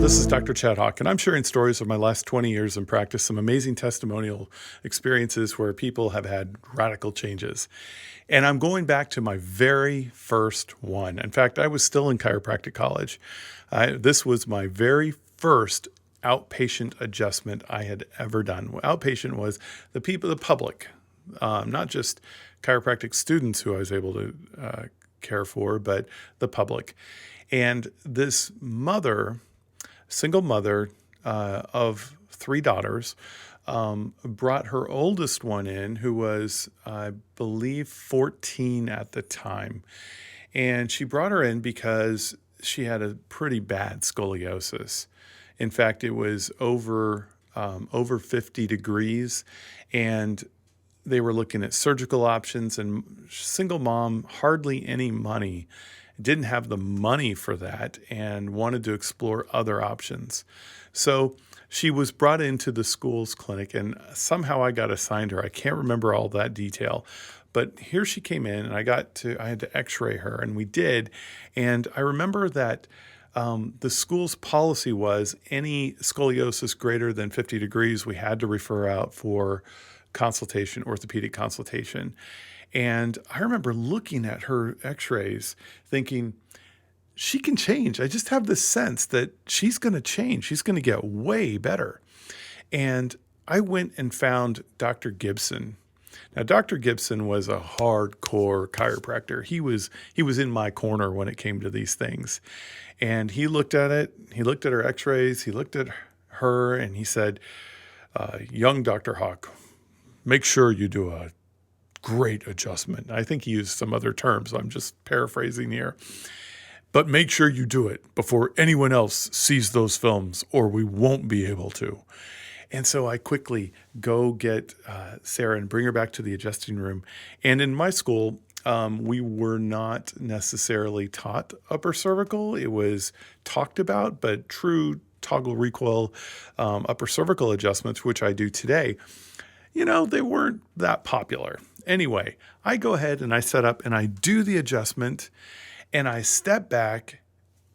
This is Dr. Chad Hawk, and I'm sharing stories of my last 20 years in practice, some amazing testimonial experiences where people have had radical changes. And I'm going back to my very first one. In fact, I was still in chiropractic college. This was my very first outpatient adjustment I had ever done. Outpatient was the public, not just chiropractic students who I was able to care for, but the public. And this single mother of three daughters, brought her oldest one in, who was, I believe, 14 at the time. And she brought her in because she had a pretty bad scoliosis. In fact, it was over 50 degrees, and they were looking at surgical options, and single mom, hardly any money, didn't have the money for that and wanted to explore other options. So she was brought into the school's clinic, and somehow I got assigned her. I can't remember all that detail, but here she came in, and I had to x-ray her, and we did. And I remember that the school's policy was any scoliosis greater than 50 degrees, we had to refer out for consultation, orthopedic consultation. And I remember looking at her x-rays thinking, she can change. I just have this sense that she's going to change. She's going to get way better. And I went and found Dr. Gibson. Now, Dr. Gibson was a hardcore chiropractor. He was in my corner when it came to these things. And he looked at it. He looked at her x-rays. He looked at her and he said, young Dr. Hawk, make sure you do a great adjustment. I think he used some other terms. I'm just paraphrasing here. But make sure you do it before anyone else sees those films, or we won't be able to. And so I quickly go get Sarah and bring her back to the adjusting room. And in my school, we were not necessarily taught upper cervical. It was talked about, but true toggle recoil upper cervical adjustments, which I do today, they weren't that popular. Anyway, I go ahead and I set up and I do the adjustment, and I step back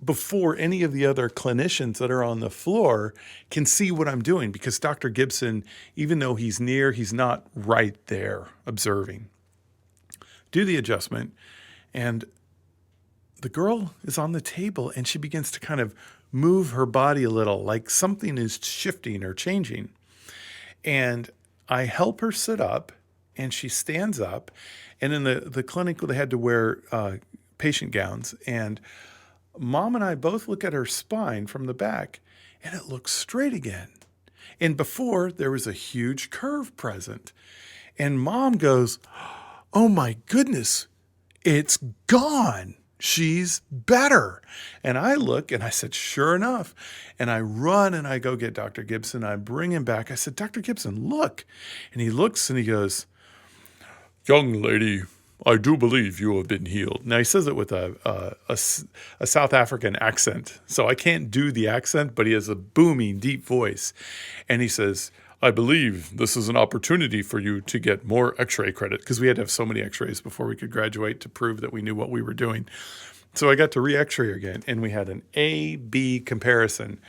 before any of the other clinicians that are on the floor can see what I'm doing, because Dr. Gibson, even though he's near, he's not right there observing. Do the adjustment, and the girl is on the table and she begins to kind of move her body a little, like something is shifting or changing. And I help her sit up, and she stands up. And in the clinic, they had to wear patient gowns. And Mom and I both look at her spine from the back, and it looks straight again. And before, there was a huge curve present. And Mom goes, oh my goodness, it's gone. She's better. And I look and I said, sure enough. And I run and I go get Dr. Gibson. I bring him back. I said, Dr. Gibson, look. And he looks and he goes, young lady, I do believe you have been healed. Now he says it with a South African accent. So I can't do the accent, but he has a booming, deep voice. And he says, I believe this is an opportunity for you to get more x-ray credit, because we had to have so many x-rays before we could graduate to prove that we knew what we were doing. So I got to re-x-ray again, and we had an A-B comparison.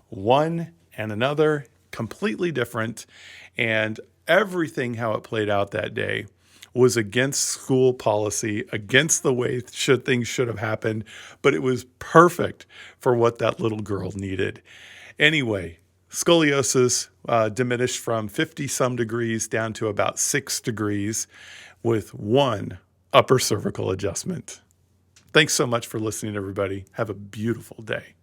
One and another, completely different, and everything how it played out that day was against school policy, against the way things should have happened, but it was perfect for what that little girl needed. Anyway, scoliosis diminished from 50-some degrees down to about 6 degrees with one upper cervical adjustment. Thanks so much for listening, everybody. Have a beautiful day.